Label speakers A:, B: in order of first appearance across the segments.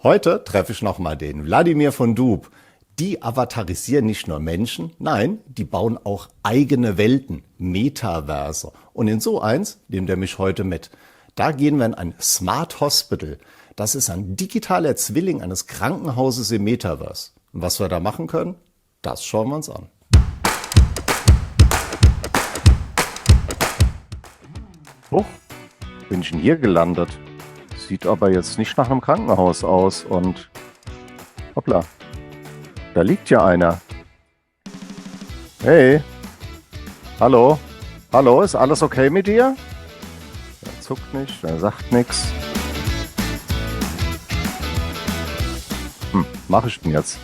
A: Heute treffe ich nochmal den Wladimir von Dub. Die avatarisieren nicht nur Menschen, nein, die bauen auch eigene Welten, Metaverse. Und in so eins nimmt er mich heute mit. Da gehen wir in ein Smart Hospital. Das ist ein digitaler Zwilling eines Krankenhauses im Metaverse. Und was wir da machen können, das schauen wir uns an. Oh, bin ich denn hier gelandet? Sieht aber jetzt nicht nach einem Krankenhaus aus und hoppla, da liegt ja einer. Hey, hallo, hallo, ist alles okay mit dir? Er zuckt nicht, er sagt nichts. Mach ich denn jetzt?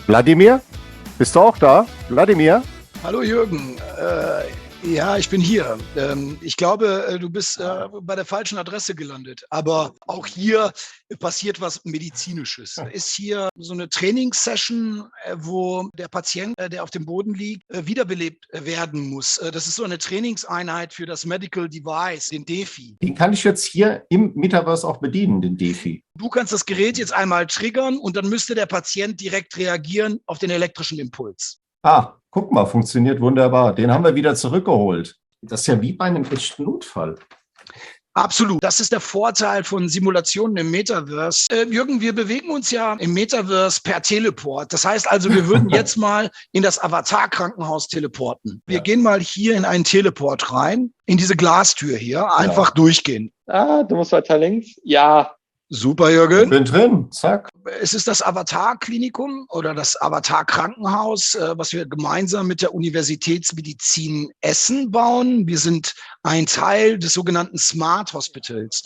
A: Wladimir, bist du auch da? Wladimir?
B: Hallo Jürgen, ja, ich bin hier. Ich glaube, du bist bei der falschen Adresse gelandet. Aber auch hier passiert was Medizinisches. Ist hier so eine Trainingssession, wo der Patient, der auf dem Boden liegt, wiederbelebt werden muss. Das ist so eine Trainingseinheit für das Medical Device, den DeFi.
A: Den kann ich jetzt hier im Metaverse auch bedienen, den DeFi.
B: Du kannst das Gerät jetzt einmal triggern und dann müsste der Patient direkt reagieren auf den elektrischen Impuls.
A: Ah, guck mal, funktioniert wunderbar. Den haben wir wieder zurückgeholt. Das ist ja wie bei einem echten Notfall.
B: Absolut. Das ist der Vorteil von Simulationen im Metaverse. Jürgen, wir bewegen uns ja im Metaverse per Teleport. Das heißt also, wir würden jetzt mal in das Avatar-Krankenhaus teleporten. Wir gehen mal hier in einen Teleport rein, in diese Glastür hier, einfach durchgehen.
C: Ah, du musst weiter links. Ja.
B: Super, Jürgen.
A: Ich bin drin, zack.
B: Es ist das Avatar-Klinikum oder das Avatar-Krankenhaus, was wir gemeinsam mit der Universitätsmedizin Essen bauen. Wir sind ein Teil des sogenannten Smart Hospitals.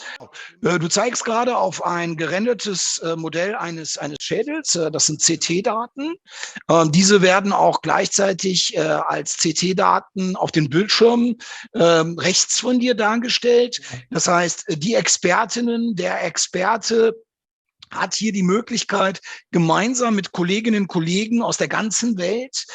B: Du zeigst gerade auf ein gerendertes Modell eines Schädels. Das sind CT-Daten. Diese werden auch gleichzeitig als CT-Daten auf den Bildschirmen rechts von dir dargestellt. Das heißt, die Expertinnen, der Experte hat hier die Möglichkeit, gemeinsam mit Kolleginnen und Kollegen aus der ganzen Welt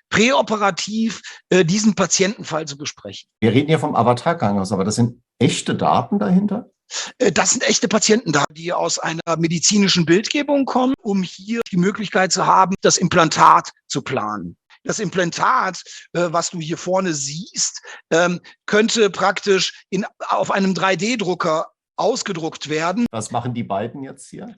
B: präoperativ diesen Patientenfall zu besprechen.
A: Wir reden hier vom Avatar-Krankenhaus, aber das sind echte Daten dahinter?
B: Das sind echte Patientendaten, die aus einer medizinischen Bildgebung kommen, um hier die Möglichkeit zu haben, das Implantat zu planen. Das Implantat, was du hier vorne siehst, könnte praktisch auf einem 3D-Drucker ausgedruckt werden.
A: Was machen die beiden jetzt hier?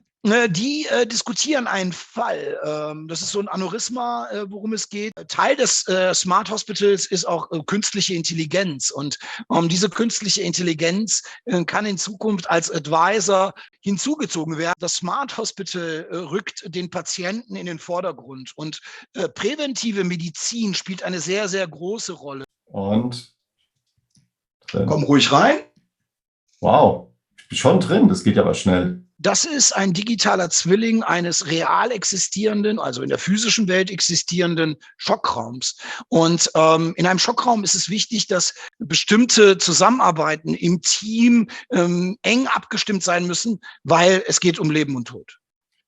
B: Die diskutieren einen Fall. Das ist so ein Aneurysma, worum es geht. Teil des Smart Hospitals ist auch künstliche Intelligenz. Und diese künstliche Intelligenz kann in Zukunft als Advisor hinzugezogen werden. Das Smart Hospital rückt den Patienten in den Vordergrund. Und präventive Medizin spielt eine sehr, sehr große Rolle.
A: Und drin.
B: Komm ruhig rein.
A: Wow. Ich bin schon drin, das geht aber schnell.
B: Das ist ein digitaler Zwilling eines real existierenden, also in der physischen Welt existierenden Schockraums. Und in einem Schockraum ist es wichtig, dass bestimmte Zusammenarbeiten im Team eng abgestimmt sein müssen, weil es geht um Leben und Tod.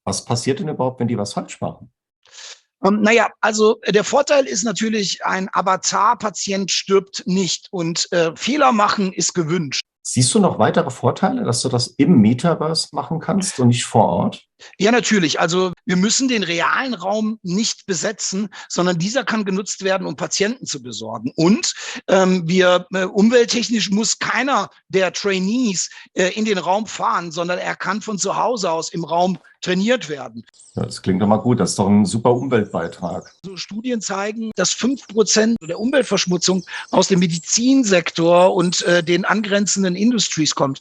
A: Was passiert denn überhaupt, wenn die was falsch machen?
B: Naja, also der Vorteil ist natürlich, ein Avatar-Patient stirbt nicht und Fehler machen ist gewünscht.
A: Siehst du noch weitere Vorteile, dass du das im Metaverse machen kannst und nicht vor Ort?
B: Ja, natürlich. Also wir müssen den realen Raum nicht besetzen, sondern dieser kann genutzt werden, um Patienten zu besorgen. Und umwelttechnisch muss keiner der Trainees in den Raum fahren, sondern er kann von zu Hause aus im Raum trainiert werden.
A: Ja, das klingt doch mal gut. Das ist doch ein super Umweltbeitrag.
B: So Studien zeigen, dass 5% der Umweltverschmutzung aus dem Medizinsektor und den angrenzenden Industries kommt.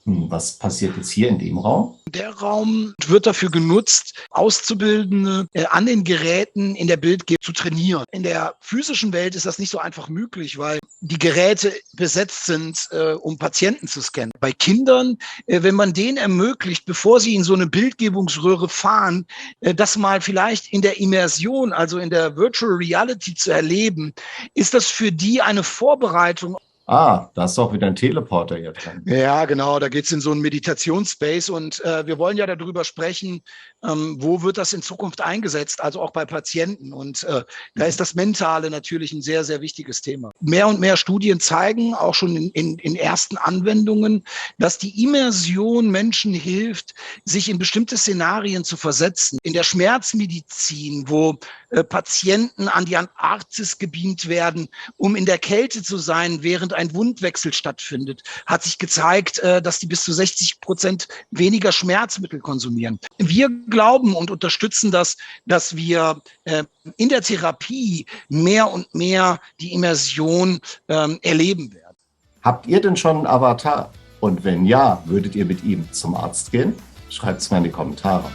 A: Was passiert jetzt hier in dem Raum?
B: Der Raum wird dafür genutzt, Auszubildende an den Geräten in der Bildgebung zu trainieren. In der physischen Welt ist das nicht so einfach möglich, weil die Geräte besetzt sind, um Patienten zu scannen. Bei Kindern, wenn man denen ermöglicht, bevor sie in so eine Bildgebungsröhre fahren, das mal vielleicht in der Immersion, also in der Virtual Reality zu erleben, ist das für die eine Vorbereitung.
A: Ah, da ist auch wieder ein Teleporter hier drin.
B: Ja, genau, da geht's in so einen Meditationsspace und wir wollen ja darüber sprechen, wo wird das in Zukunft eingesetzt, also auch bei Patienten. Und da ist das Mentale natürlich ein sehr, sehr wichtiges Thema. mehr und mehr Studien zeigen, auch schon in ersten Anwendungen, dass die Immersion Menschen hilft, sich in bestimmte Szenarien zu versetzen. In der Schmerzmedizin, wo Patienten an die Antarktis gebeamt werden, um in der Kälte zu sein, während ein Wundwechsel stattfindet, hat sich gezeigt, dass die bis zu 60% weniger Schmerzmittel konsumieren. Wir glauben und unterstützen das, dass wir in der Therapie mehr und mehr die Immersion erleben werden.
A: Habt ihr denn schon einen Avatar? Und wenn ja, würdet ihr mit ihm zum Arzt gehen? Schreibt es mal in die Kommentare.